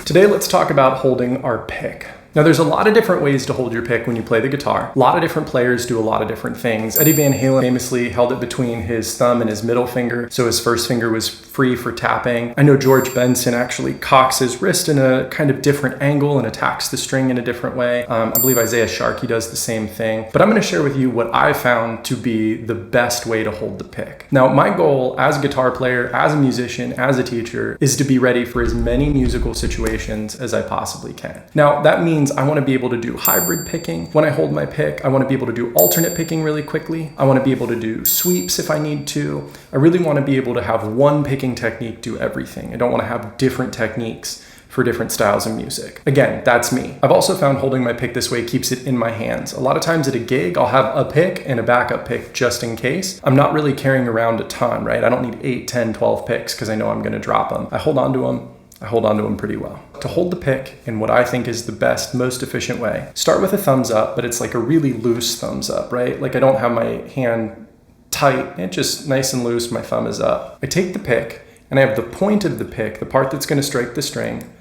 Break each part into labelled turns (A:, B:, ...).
A: Today, let's talk about holding our pick. Now, there's a lot of different ways to hold your pick when you play the guitar. A lot of different players do a lot of different things. Eddie Van Halen famously held it between his thumb and his middle finger, so his first finger was free for tapping. I know George Benson actually cocks his wrist in a kind of different angle and attacks the string in a different way. I believe Isaiah Sharkey does the same thing. But I'm going to share with you what I found to be the best way to hold the pick. Now, my goal as a guitar player, as a musician, as a teacher, is to be ready for as many musical situations as I possibly can. Now, that means I want to be able to do hybrid picking when I hold my pick. I want to be able to do alternate picking really quickly. I want to be able to do sweeps if I need to. I really want to be able to have one picking technique do everything. I don't want to have different techniques for different styles of music. Again, that's me. I've also found holding my pick this way keeps it in my hands. A lot of times at a gig, I'll have a pick and a backup pick just in case. I'm not really carrying around a ton, right? I don't need 8, 10, 12 picks because I know I'm going to drop them. I hold on to them pretty well. To hold the pick in what I think is the best, most efficient way, start with a thumbs up, but it's like a really loose thumbs up, right? Like I don't have my hand tight, it's just nice and loose, my thumb is up. I take the pick and I have the point of the pick, the part that's gonna strike the string,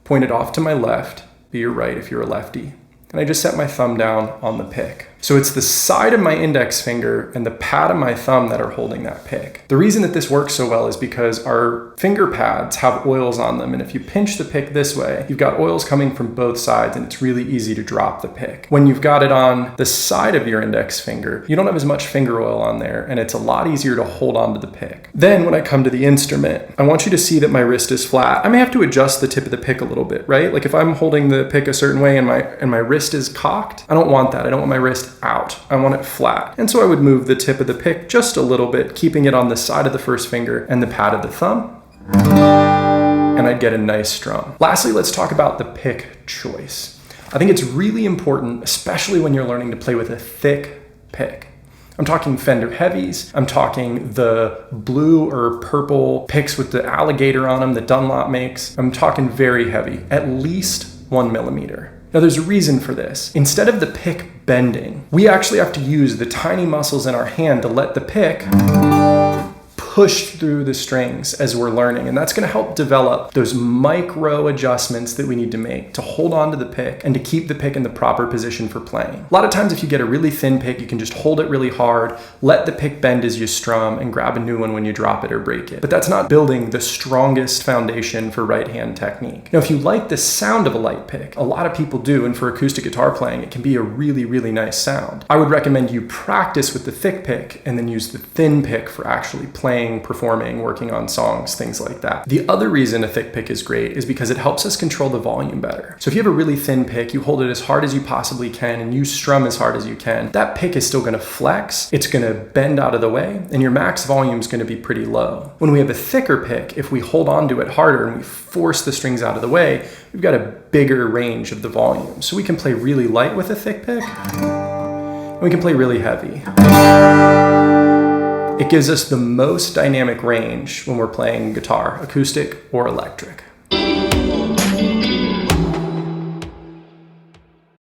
A: pointed off to my left, be your right if you're a lefty. And I just set my thumb down on the pick. So it's the side of my index finger and the pad of my thumb that are holding that pick. The reason that this works so well is because our finger pads have oils on them. And if you pinch the pick this way, you've got oils coming from both sides and it's really easy to drop the pick. When you've got it on the side of your index finger, you don't have as much finger oil on there and it's a lot easier to hold on to the pick. Then when I come to the instrument, I want you to see that my wrist is flat. I may have to adjust the tip of the pick a little bit, right? Like if I'm holding the pick a certain way and my wrist is cocked, I don't want that. I don't want my wrist out. I want it flat. And so I would move the tip of the pick just a little bit, keeping it on the side of the first finger and the pad of the thumb. And I'd get a nice strum. Lastly, let's talk about the pick choice. I think it's really important, especially when you're learning to play with a thick pick. I'm talking Fender Heavies. I'm talking the blue or purple picks with the alligator on them that Dunlop makes. I'm talking very heavy, at least 1 millimeter. Now there's a reason for this. Instead of the pick bending, we actually have to use the tiny muscles in our hand to let the pick push through the strings as we're learning. And that's gonna help develop those micro adjustments that we need to make to hold on to the pick and to keep the pick in the proper position for playing. A lot of times if you get a really thin pick, you can just hold it really hard, let the pick bend as you strum and grab a new one when you drop it or break it. But that's not building the strongest foundation for right hand technique. Now, if you like the sound of a light pick, a lot of people do, and for acoustic guitar playing, it can be a really, really nice sound. I would recommend you practice with the thick pick and then use the thin pick for actually playing, performing, working on songs, things like that. The other reason a thick pick is great is because it helps us control the volume better. So if you have a really thin pick, you hold it as hard as you possibly can and you strum as hard as you can, that pick is still gonna flex, it's gonna bend out of the way, and your max volume is gonna be pretty low. When we have a thicker pick, if we hold on to it harder and we force the strings out of the way, we've got a bigger range of the volume. So we can play really light with a thick pick, and we can play really heavy. It gives us the most dynamic range when we're playing guitar, acoustic or electric.